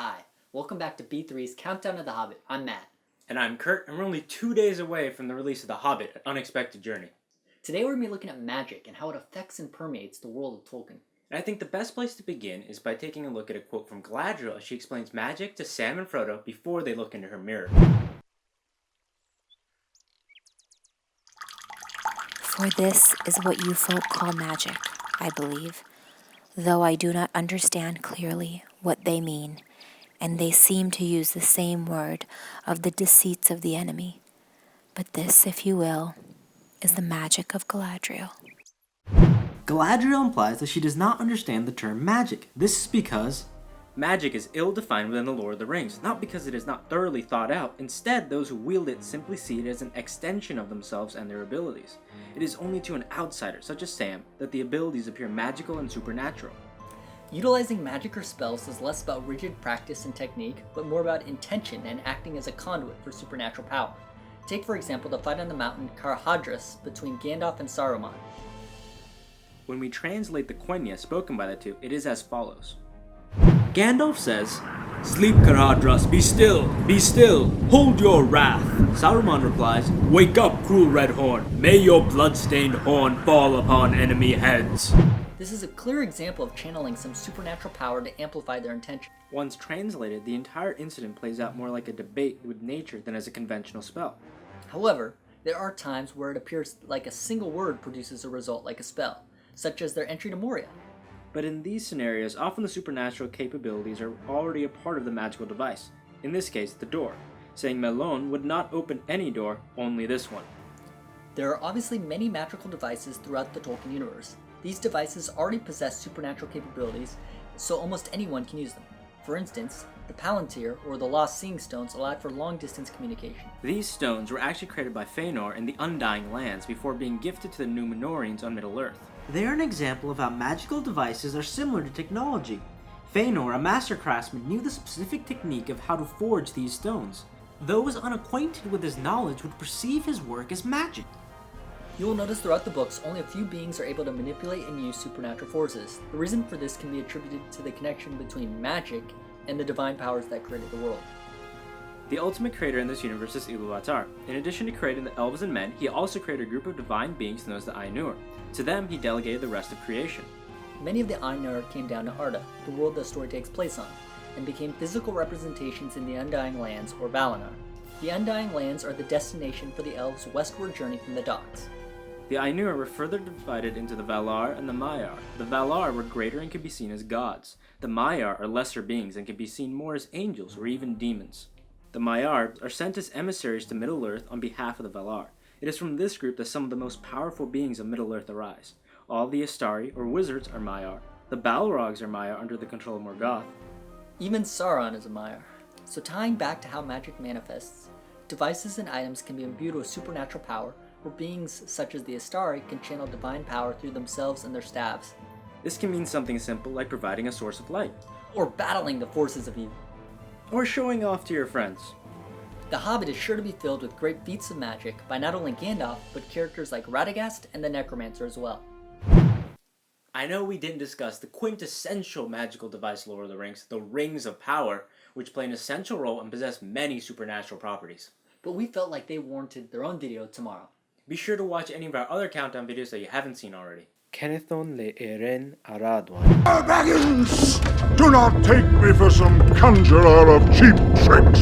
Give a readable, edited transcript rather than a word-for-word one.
Hi, welcome back to B3's Countdown to the Hobbit. I'm Matt. And I'm Kurt, and we're only 2 days away from the release of The Hobbit, An Unexpected Journey. Today we're going to be looking at magic and how it affects and permeates the world of Tolkien. And I think the best place to begin is by taking a look at a quote from Galadriel as she explains magic to Sam and Frodo before they look into her mirror. For this is what you folk call magic, I believe, though I do not understand clearly what they mean, and they seem to use the same word of the deceits of the enemy. But this, if you will, is the magic of Galadriel. Galadriel implies that she does not understand the term magic. This is because Magic is ill-defined within the Lord of the Rings, not because it is not thoroughly thought out. Instead, those who wield it simply see it as an extension of themselves and their abilities. It is only to an outsider, such as Sam, that the abilities appear magical and supernatural. Utilizing magic or spells is less about rigid practice and technique, but more about intention and acting as a conduit for supernatural power. Take, for example, the fight on the mountain Carhadras between Gandalf and Saruman. When we translate the Quenya spoken by the two, it is as follows. Gandalf says, "Sleep, Carhadras, be still, hold your wrath." Saruman replies, "Wake up, cruel red horn, may your blood-stained horn fall upon enemy heads." This is a clear example of channeling some supernatural power to amplify their intention. Once translated, the entire incident plays out more like a debate with nature than as a conventional spell. However, there are times where it appears like a single word produces a result like a spell, such as their entry to Moria. But in these scenarios, often the supernatural capabilities are already a part of the magical device. In this case, the door. Saying Melon would not open any door, only this one. There are obviously many magical devices throughout the Tolkien universe. These devices already possess supernatural capabilities, so almost anyone can use them. For instance, the Palantir, or the Lost Seeing Stones, allowed for long-distance communication. These stones were actually created by Fëanor in the Undying Lands before being gifted to the Númenóreans on Middle-earth. they are an example of how magical devices are similar to technology. Fëanor, a master craftsman, knew the specific technique of how to forge these stones. Those unacquainted with his knowledge would perceive his work as magic. You will notice throughout the books, only a few beings are able to manipulate and use supernatural forces. The reason for this can be attributed to the connection between magic and the divine powers that created the world. The ultimate creator in this universe is Ilúvatar. In addition to creating the elves and men, he also created a group of divine beings known as the Ainur. To them, he delegated the rest of creation. Many of the Ainur came down to Arda, the world the story takes place on, and became physical representations in the Undying Lands, or Valinor. The Undying Lands are the destination for the elves' westward journey from the docks. The Ainur were further divided into the Valar and the Maiar. The Valar were greater and could be seen as gods. The Maiar are lesser beings and can be seen more as angels or even demons. The Maiar are sent as emissaries to Middle-earth on behalf of the Valar. It is from this group that some of the most powerful beings of Middle-earth arise. All the Astari, or wizards, are Maiar. The Balrogs are Maiar under the control of Morgoth. Even Sauron is a Maiar. So tying back to how magic manifests, devices and items can be imbued with supernatural power, where beings such as the Astari can channel divine power through themselves and their staves. This can mean something simple like providing a source of light, Or battling the forces of evil. or showing off to your friends. The Hobbit is sure to be filled with great feats of magic by not only Gandalf, but characters like Radagast and the Necromancer as well. I know we didn't discuss the quintessential magical device Lord of the Rings, the Rings of Power, which play an essential role and possess many supernatural properties. But we felt like they warranted their own video tomorrow. Be sure to watch any of our other countdown videos that you haven't seen already. Kenethon le Eren Aradwan. Baggins! Do not take me for some conjurer of cheap tricks.